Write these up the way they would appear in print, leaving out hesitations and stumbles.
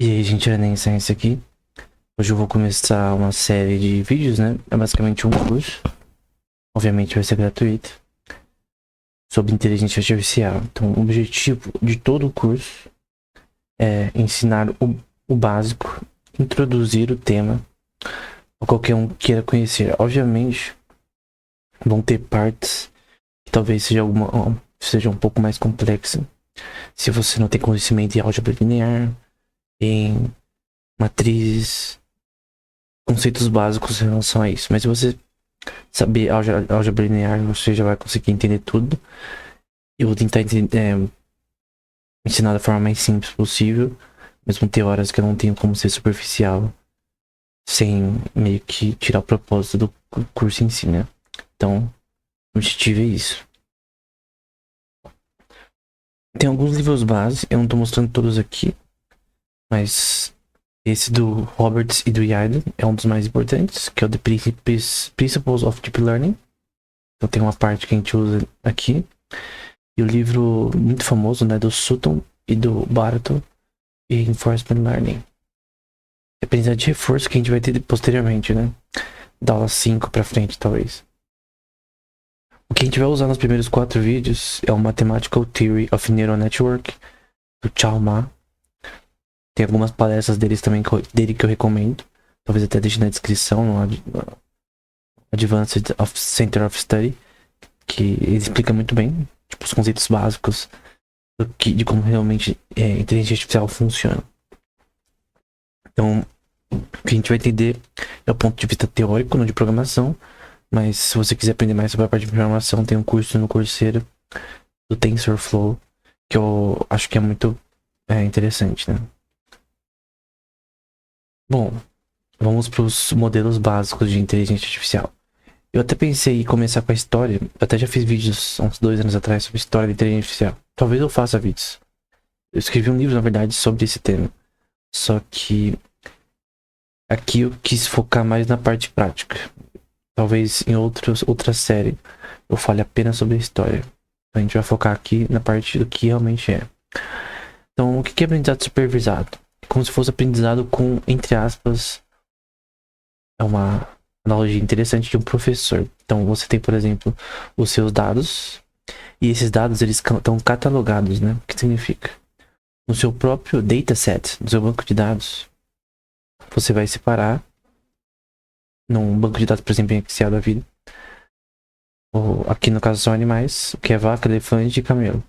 E aí, gente, Enem Science aqui. Hoje eu vou começar uma série de vídeos, né? É basicamente um curso. Obviamente vai ser gratuito. Sobre inteligência artificial. Então, o objetivo de todo o curso é ensinar o básico, introduzir o tema, para qualquer um queira conhecer. Obviamente, vão ter partes que talvez seja um pouco mais complexa. Se você não tem conhecimento em álgebra linear, em matrizes, conceitos básicos em relação a isso. Mas se você saber álgebra linear, você já vai conseguir entender tudo. Eu vou tentar ensinar da forma mais simples possível, mas vão ter horas que eu não tenho como ser superficial, sem meio que tirar o propósito do curso em si, né? Então, o objetivo é isso. Tem alguns livros base, eu não tô mostrando todos aqui, mas esse do Roberts e do Yarden é um dos mais importantes, que é o The Principles of Deep Learning. Então tem uma parte que a gente usa aqui. E o livro muito famoso, né, do Sutton e do Barton, e Reinforcement Learning. Aprendizagem de reforço que a gente vai ter posteriormente, né? Da aula 5 pra frente, talvez. O que a gente vai usar nos primeiros 4 vídeos é o Mathematical Theory of Neural Network, do Chow Ma. Tem algumas palestras dele que eu recomendo. Talvez até deixe na descrição, no Advanced Center of Study, que ele explica muito bem, tipo, os conceitos básicos de como realmente inteligência artificial funciona. Então, o que a gente vai entender é o ponto de vista teórico, não de programação, mas se você quiser aprender mais sobre a parte de programação, tem um curso no Coursera do TensorFlow, que eu acho que é muito interessante, né? Bom, vamos para os modelos básicos de inteligência artificial. Eu até pensei em começar com a história, eu até já fiz vídeos há uns 2 anos atrás sobre história da inteligência artificial. Talvez eu faça vídeos. Eu escrevi um livro, na verdade, sobre esse tema. Só que aqui eu quis focar mais na parte prática. Talvez em outra série eu fale apenas sobre a história. Então a gente vai focar aqui na parte do que realmente é. Então, o que é aprendizado supervisado? É como se fosse aprendizado com, entre aspas, é uma analogia interessante de um professor. Então, você tem, por exemplo, os seus dados, e esses dados eles estão catalogados, né? O que significa? No seu próprio dataset, no seu banco de dados, você vai separar num banco de dados, por exemplo, em Excel da vida. Ou aqui no caso são animais, o que é vaca, elefante e camelo.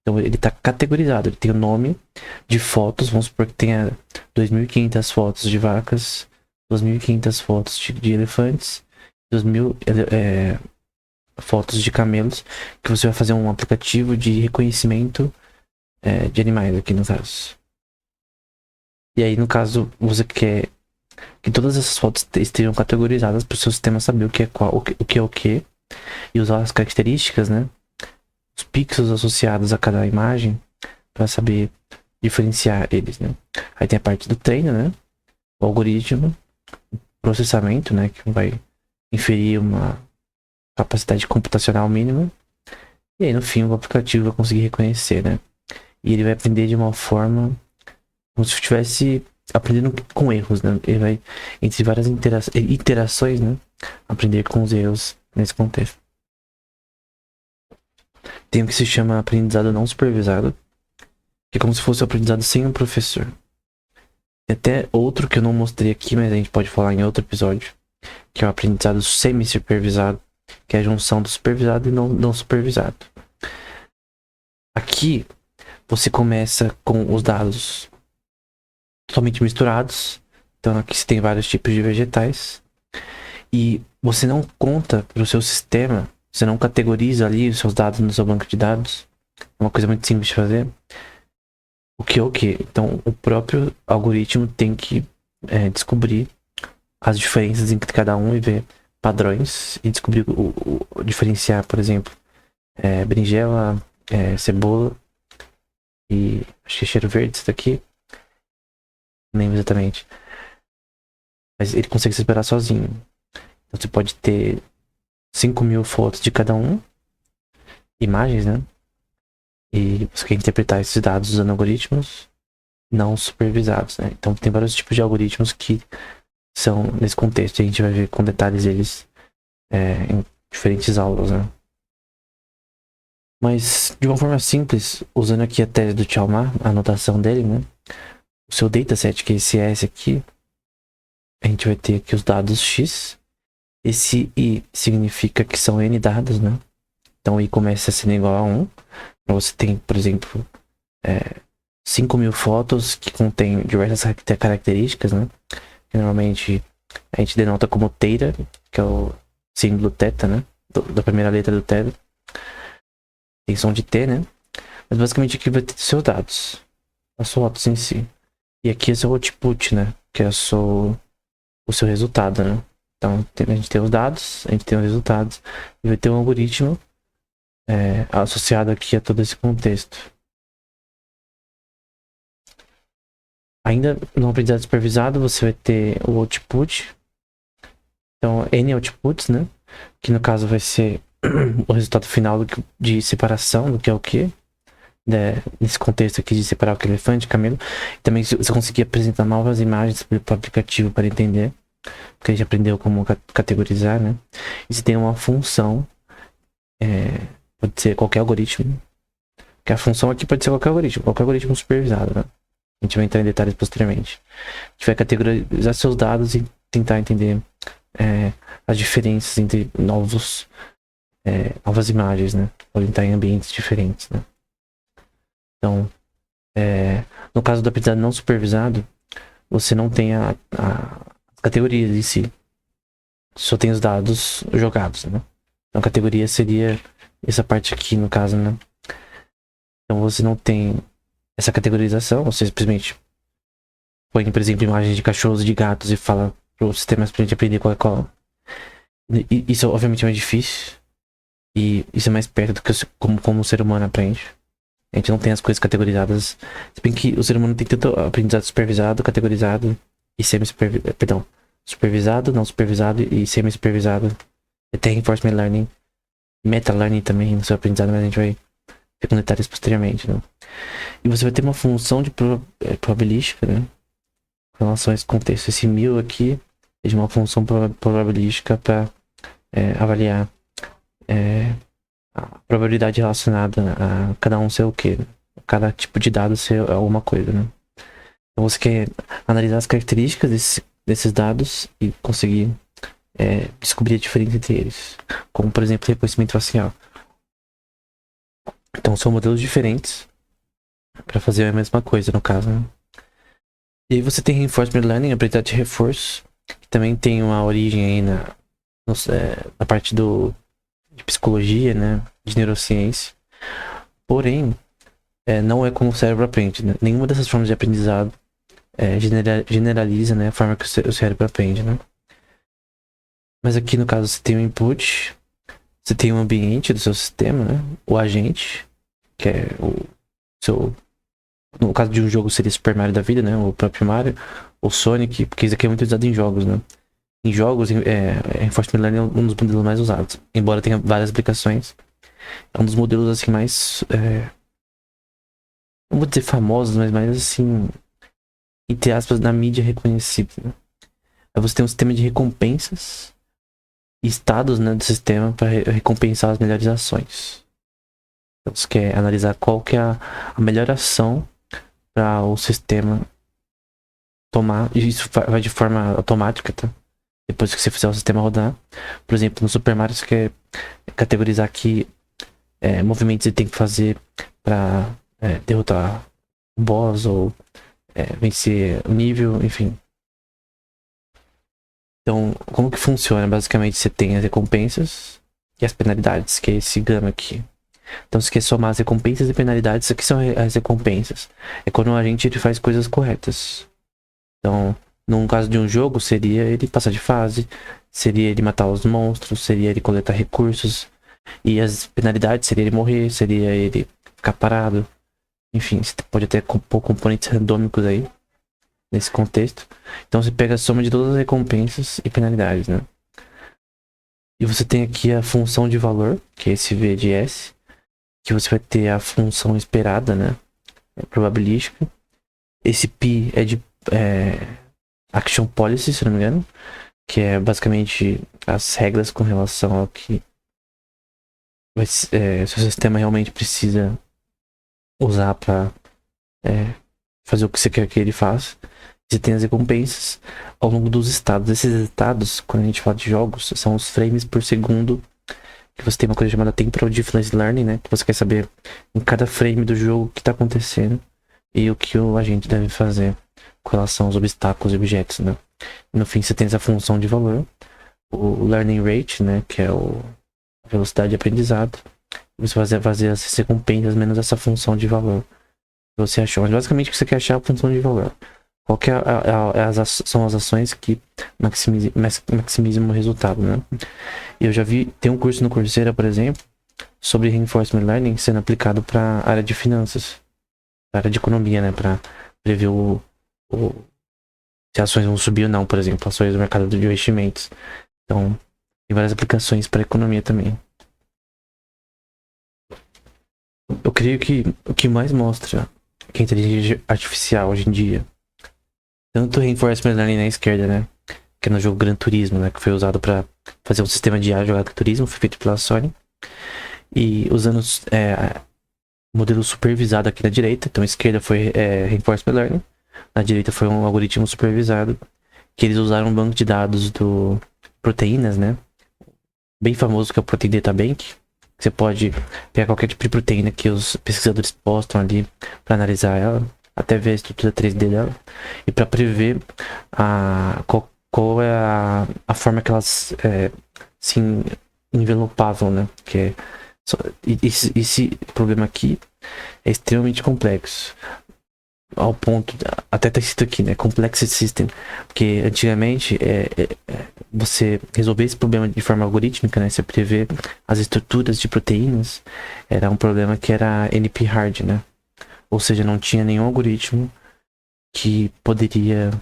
Então ele está categorizado, ele tem o nome de fotos, vamos supor que tenha 2.500 fotos de vacas, 2.500 fotos de elefantes, 2.000 fotos de camelos, que você vai fazer um aplicativo de reconhecimento de animais aqui no caso. E aí no caso você quer que todas essas fotos estejam categorizadas para o seu sistema saber o que é qual, o que é o que, e usar as características, né? Os pixels associados a cada imagem para saber diferenciar eles, né? Aí tem a parte do treino, né? O algoritmo, processamento, né? Que vai inferir uma capacidade computacional mínima. E aí no fim o aplicativo vai conseguir reconhecer, né? E ele vai aprender de uma forma como se estivesse aprendendo com erros, né? Ele vai, entre várias interações, né? Aprender com os erros nesse contexto. Tem o que se chama aprendizado não supervisado, que é como se fosse o aprendizado sem um professor. Tem até outro que eu não mostrei aqui, mas a gente pode falar em outro episódio, que é o aprendizado semi-supervisado, que é a junção do supervisado e não supervisado. Aqui, você começa com os dados totalmente misturados. Então aqui você tem vários tipos de vegetais. E você não conta para o seu sistema, você não categoriza ali os seus dados no seu banco de dados. É uma coisa muito simples de fazer. O que é o que? Então o próprio algoritmo tem que descobrir as diferenças entre cada um e ver padrões e descobrir diferenciar, por exemplo, berinjela, cebola e acho que é cheiro verde isso daqui. Não lembro exatamente. Mas ele consegue se esperar sozinho. Então você pode ter 5.000 fotos de cada um, imagens, né? E você quer interpretar esses dados usando algoritmos. não supervisados, né? Então tem vários tipos de algoritmos que são nesse contexto. E a gente vai ver com detalhes eles em diferentes aulas, né? Mas de uma forma simples, usando aqui a tese do Chalmers, a anotação dele, né? O seu dataset, que é esse S aqui, a gente vai ter aqui os dados X. Esse I significa que são N dados, né? Então I começa sendo igual a 1. Então você tem, por exemplo, 5.000 fotos que contêm diversas características, né? Que normalmente a gente denota como theta, que é o símbolo θ, né? Da primeira letra do θ. Tem som de T, né? Mas basicamente aqui vai ter seus dados, as fotos em si. E aqui é seu output, né? Que é o seu resultado, né? Então a gente tem os dados, a gente tem os resultados, e vai ter um algoritmo associado aqui a todo esse contexto. Ainda no aprendizado supervisado, você vai ter o output. Então, N outputs, né? Que no caso vai ser o resultado final de separação do que é o que. Né? Nesse contexto aqui de separar o que é elefante, camelo. Também você conseguir apresentar novas imagens para o aplicativo para entender. Porque a gente aprendeu como categorizar, né? E se tem uma função, pode ser qualquer algoritmo. Que a função aqui pode ser qualquer algoritmo supervisado, né? A gente vai entrar em detalhes posteriormente. A gente vai categorizar seus dados e tentar entender as diferenças entre novas imagens, né? Podem estar em ambientes diferentes, né? Então, no caso do aprendizado não supervisado, você não tem as categorias em si. Só tem os dados jogados, né? Então, a categoria seria essa parte aqui, no caso, né? Então, você não tem essa categorização, você simplesmente põe, por exemplo, imagens de cachorros e de gatos e fala pro sistema pra gente aprender qual é qual. E isso, obviamente, é mais difícil. E isso é mais perto do que como o ser humano aprende. A gente não tem as coisas categorizadas. Se bem que o ser humano tem tanto aprendizado supervisado, categorizado e semi-supervisado. Supervisado, não supervisado e semi-supervisado. Até reinforcement learning. Meta-learning também no seu aprendizado, mas a gente vai ver com detalhes posteriormente, né? E você vai ter uma função de probabilística, né? Com relação a esse contexto. Esse 1000 aqui é de uma função probabilística para avaliar a probabilidade relacionada a cada um ser o quê? Cada tipo de dado ser alguma coisa, né? Então você quer analisar as características desses dados e conseguir descobrir a diferença entre eles. Como, por exemplo, reconhecimento facial. Então são modelos diferentes para fazer a mesma coisa, no caso, né? E aí você tem Reinforcement Learning, aprendizado de reforço, que também tem uma origem aí na parte de psicologia, né? De neurociência. Porém, não é como o cérebro aprende, né? Nenhuma dessas formas de aprendizado generaliza, né, a forma que o cérebro aprende, né? Mas aqui no caso você tem o input, você tem o ambiente do seu sistema, né? O agente, que é o seu... No caso de um jogo seria Super Mario da vida, né? O próprio Mario, o Sonic, porque isso aqui é muito usado em jogos, né? Em jogos, Reinforcement Learning é um dos modelos mais usados. Embora tenha várias aplicações, é um dos modelos assim mais... não vou dizer famosos, mas mais assim... entre aspas, na mídia reconhecido, né? Aí você tem um sistema de recompensas e estados, né, do sistema para recompensar as melhores ações. Então você quer analisar qual que é a melhor ação para o sistema tomar, e isso vai de forma automática, tá? Depois que você fizer o sistema rodar. Por exemplo, no Super Mario você quer categorizar aqui movimentos que tem que fazer para derrotar o boss ou vencer o nível, enfim. Então, como que funciona? Basicamente, você tem as recompensas e as penalidades, que é esse gama aqui. Então, você quer somar as recompensas e penalidades. Isso aqui são as recompensas. É quando a gente faz coisas corretas. Então, num caso de um jogo, seria ele passar de fase, seria ele matar os monstros, seria ele coletar recursos. E as penalidades seria ele morrer, seria ele ficar parado. Enfim, você pode até pôr componentes randômicos aí, nesse contexto. Então você pega a soma de todas as recompensas e penalidades, né? E você tem aqui a função de valor, que é esse V de S, que você vai ter a função esperada, né? Probabilística. Esse P é de Action Policy, se não me engano, que é basicamente as regras com relação ao que seu sistema realmente precisa usar para fazer o que você quer que ele faça. Você tem as recompensas ao longo dos estados. Esses estados, quando a gente fala de jogos, são os frames por segundo. Que você tem uma coisa chamada Temporal Difference Learning, né? Que você quer saber em cada frame do jogo o que está acontecendo e o que o agente deve fazer com relação aos obstáculos e objetos, né? E no fim você tem essa função de valor, o Learning Rate, né? Que é a velocidade de aprendizado. Você vai fazer as recompensas menos essa função de valor que você achou. Mas basicamente o que você quer achar é a função de valor. Qual que são as ações que maximizam o resultado, né? Eu já vi, tem um curso no Coursera, por exemplo, sobre Reinforcement Learning sendo aplicado para a área de finanças, para a área de economia, né? Para prever se ações vão subir ou não, por exemplo, ações do mercado de investimentos. Então, tem várias aplicações para a economia também. Eu creio que o que mais mostra que a inteligência artificial hoje em dia, tanto Reinforcement Learning na esquerda, né? Que é no jogo Gran Turismo, né? Que foi usado para fazer um sistema de IA jogado Gran Turismo, foi feito pela Sony. E usando modelo supervisado aqui na direita. Então a esquerda foi Reinforcement Learning. Na direita foi um algoritmo supervisado. Que eles usaram um banco de dados do proteínas, né? Bem famoso, que é o Protein Data Bank. Você pode pegar qualquer tipo de proteína que os pesquisadores postam ali para analisar ela, até ver a estrutura 3D dela, e para prever qual é a forma que elas se envelopavam, né? Esse problema aqui é extremamente complexo. Ao ponto, até tá escrito aqui, né? Complexity System. Porque antigamente, você resolver esse problema de forma algorítmica, né? Você prever as estruturas de proteínas, era um problema que era NP-hard, né? Ou seja, não tinha nenhum algoritmo que poderia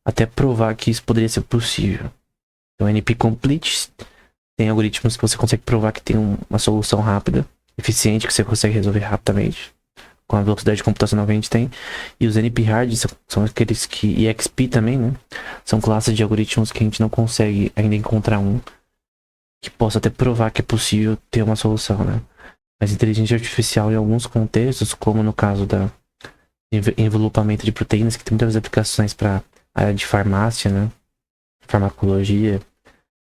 até provar que isso poderia ser possível. Então, NP-complete tem algoritmos que você consegue provar que tem uma solução rápida, eficiente, que você consegue resolver rapidamente, com a velocidade computacional que a gente tem. E os NP-hard são aqueles que... E XP também, né? São classes de algoritmos que a gente não consegue ainda encontrar um que possa até provar que é possível ter uma solução, né? Mas inteligência artificial, em alguns contextos, como no caso da envelopamento de proteínas, que tem muitas aplicações para a área de farmácia, né? Farmacologia,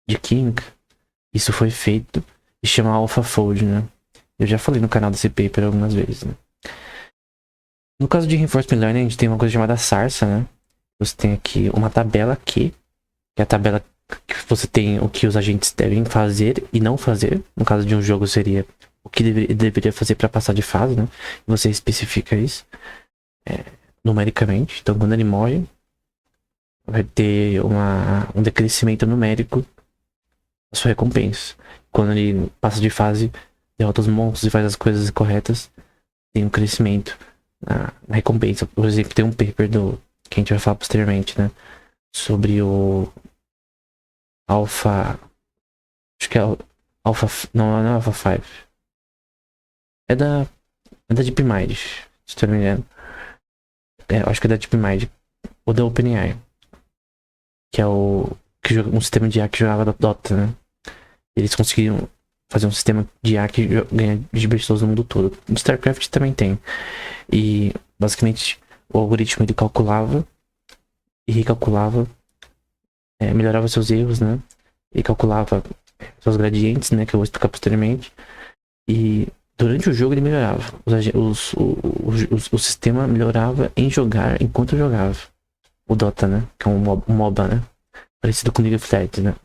de química, isso foi feito e chama AlphaFold, né? Eu já falei no canal desse paper algumas vezes, né? No caso de Reinforcement Learning, a gente tem uma coisa chamada SARSA, né? Você tem aqui uma tabela que é a tabela que você tem o que os agentes devem fazer e não fazer. No caso de um jogo seria o que deveria fazer para passar de fase, né? E você especifica isso numericamente. Então, quando ele morre, vai ter um decrescimento numérico da sua recompensa. Quando ele passa de fase, derrota os monstros e faz as coisas corretas, tem um crescimento na recompensa. Por exemplo, tem um paper que a gente vai falar posteriormente, né? Sobre o Alpha... Acho que é o Alpha... Não é Alpha 5. É da DeepMind, se eu não me engano. Acho que é da DeepMind. Ou da OpenAI. Que é um sistema de IA que jogava Dota, né? Eles conseguiram fazer um sistema de IA que ganha de pessoas no mundo todo. No StarCraft também tem. E, basicamente, o algoritmo ele calculava e recalculava, melhorava seus erros, né? E calculava seus gradientes, né? Que eu vou explicar posteriormente. E durante o jogo ele melhorava. O sistema melhorava em jogar enquanto jogava. O Dota, né? Que é um MOBA, né? Parecido com League of Legends, né?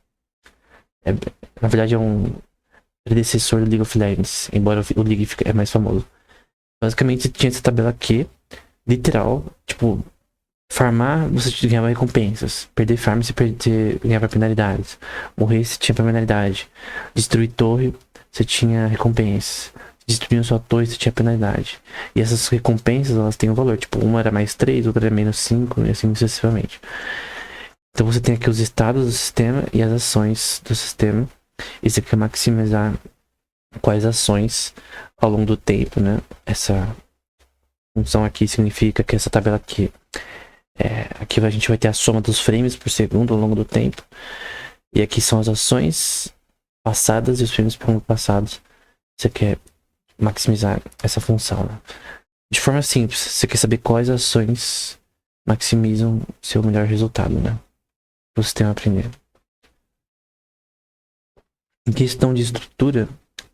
Na verdade é um predecessor do League of Legends, embora o League é mais famoso. Basicamente tinha essa tabela Q, literal, tipo, farmar você ganhava recompensas, perder farm você ganhava penalidades, morrer você tinha penalidade, destruir torre você tinha recompensa, destruir sua torre você tinha penalidade. E essas recompensas elas têm um valor, tipo, uma era mais 3, outra era menos 5 e assim sucessivamente. Então você tem aqui os estados do sistema e as ações do sistema. E você quer maximizar quais ações ao longo do tempo, né? Função aqui significa que essa tabela aqui, aqui a gente vai ter a soma dos frames por segundo ao longo do tempo. E aqui são as ações passadas e os frames por segundo passados. Você quer maximizar essa função, né? De forma simples, você quer saber quais ações maximizam seu melhor resultado, né? Para o sistema aprender. Em questão de estrutura,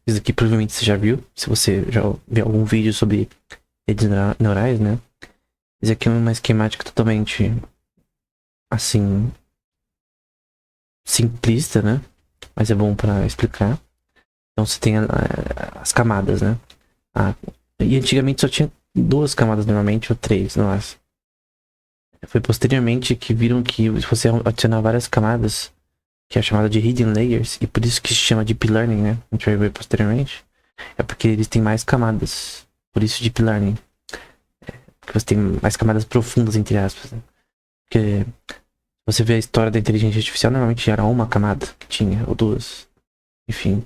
isso aqui provavelmente você já viu, se você já viu algum vídeo sobre redes neurais, né? Isso aqui é uma esquemática totalmente, assim, simplista, né? Mas é bom para explicar. Então você tem as camadas, né? E antigamente só tinha 2 camadas normalmente, ou 3, nossa. Foi posteriormente que viram que se você adicionar várias camadas, que é chamada de hidden layers, e por isso que se chama Deep Learning, né? A gente vai ver posteriormente. É porque eles têm mais camadas. Por isso Deep Learning. Porque você tem mais camadas profundas, entre aspas, né? Porque você vê a história da inteligência artificial, normalmente era uma camada que tinha, ou 2. Enfim.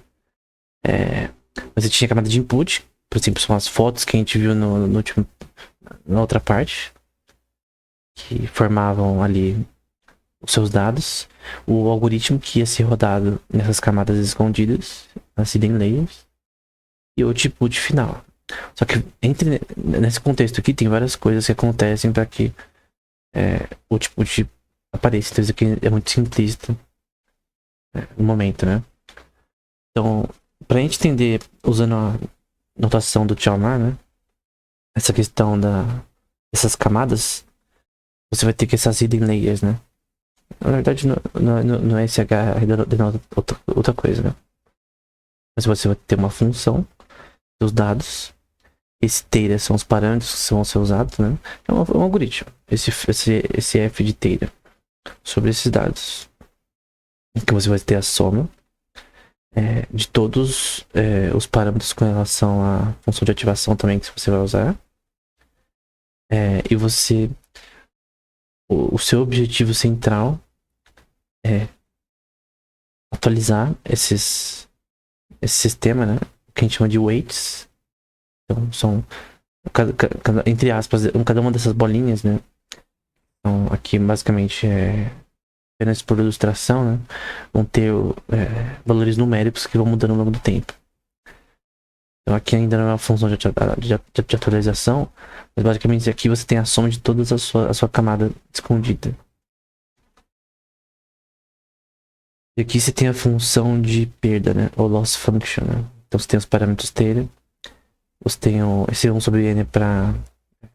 Você tinha camada de input, por exemplo, são as fotos que a gente viu no último, na outra parte, que formavam ali os seus dados, o algoritmo que ia ser rodado nessas camadas escondidas, nas hidden layers, e o output final. Só que nesse contexto aqui tem várias coisas que acontecem para que o output apareça. Então isso aqui é muito simplista no momento, né? Então, pra gente entender, usando a notação do Chalmers, né? Essa questão dessas camadas, você vai ter que essas hidden layers, né? Na verdade, no SH denota outra coisa, né? Mas você vai ter uma função dos dados. Esse theta são os parâmetros que vão ser usados, né? É um algoritmo. Esse F de theta sobre esses dados. Que você vai ter a soma de todos os parâmetros com relação à função de ativação também que você vai usar. E você... O seu objetivo central é atualizar esse sistema, né? Que a gente chama de weights. Então, são, entre aspas, cada uma dessas bolinhas, né? Então, aqui basicamente apenas por ilustração, né? Vão ter valores numéricos que vão mudando ao longo do tempo. Então, aqui ainda não é uma função de atualização, mas basicamente aqui você tem a soma de toda a sua camada escondida. E aqui você tem a função de perda, né? Ou loss function, né? Então você tem os parâmetros theta. Você tem esse 1 sobre n para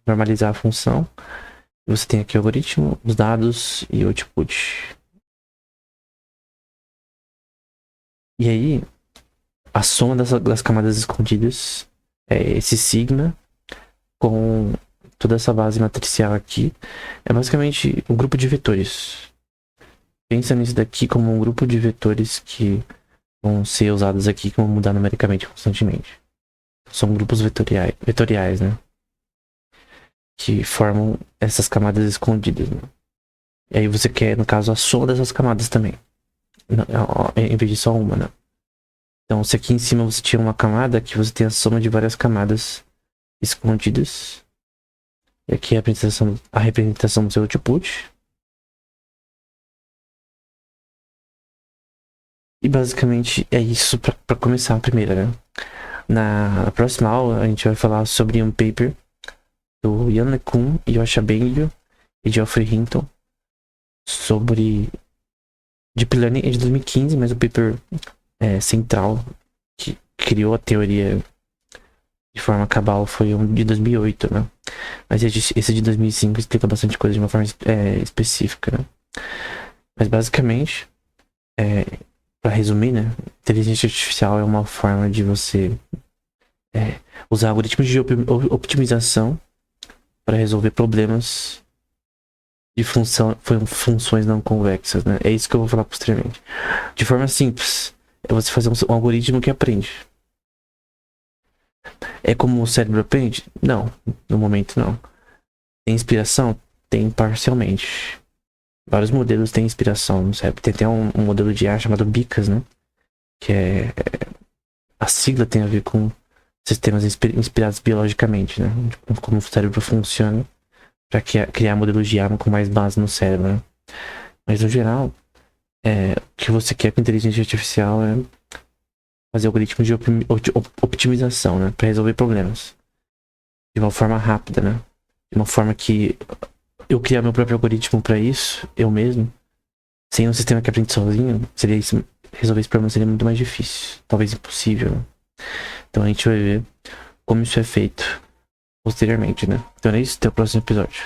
normalizar a função. Você tem aqui o algoritmo, os dados e o output. E aí, a soma das camadas escondidas é esse sigma com toda essa base matricial aqui. É basicamente um grupo de vetores. Pensa nisso daqui como um grupo de vetores que vão ser usados aqui, que vão mudar numericamente constantemente. São grupos vetoriais, né? Que formam essas camadas escondidas, né? E aí você quer, no caso, a soma dessas camadas também. Em vez de só uma, né? Então, se aqui em cima você tinha uma camada, aqui você tem a soma de várias camadas escondidas. E aqui a representação do seu output. E basicamente é isso para começar a primeira, né? Na próxima aula a gente vai falar sobre um paper do Yann LeCun, Yosha Bengio e Geoffrey Hinton sobre Deep Learning é de 2015, mas o paper central que criou a teoria de forma cabal foi um de 2008, né? Mas esse de 2005 explica bastante coisa de uma forma específica, né? Mas basicamente, para resumir, né? Inteligência artificial é uma forma de você usar algoritmos de optimização para resolver problemas de funções não convexas, né? É isso que eu vou falar posteriormente. De forma simples, é você fazer um algoritmo que aprende. É como o cérebro aprende? Não, no momento não. Tem inspiração? Tem parcialmente. Vários modelos têm inspiração no cérebro. Tem até um modelo de IA chamado BICAS, né? Que a sigla tem a ver com sistemas inspirados biologicamente, né? Tipo, como o cérebro funciona para criar modelos de arma com mais base no cérebro, né? Mas no geral, o que você quer com inteligência artificial é fazer algoritmos de optimização, né? Para resolver problemas de uma forma rápida, né? De uma forma que eu criar meu próprio algoritmo para isso, eu mesmo, sem um sistema que aprende sozinho, seria isso, resolver esse problema seria muito mais difícil, talvez impossível, né? Então a gente vai ver como isso é feito posteriormente, né? Então é isso, até o próximo episódio.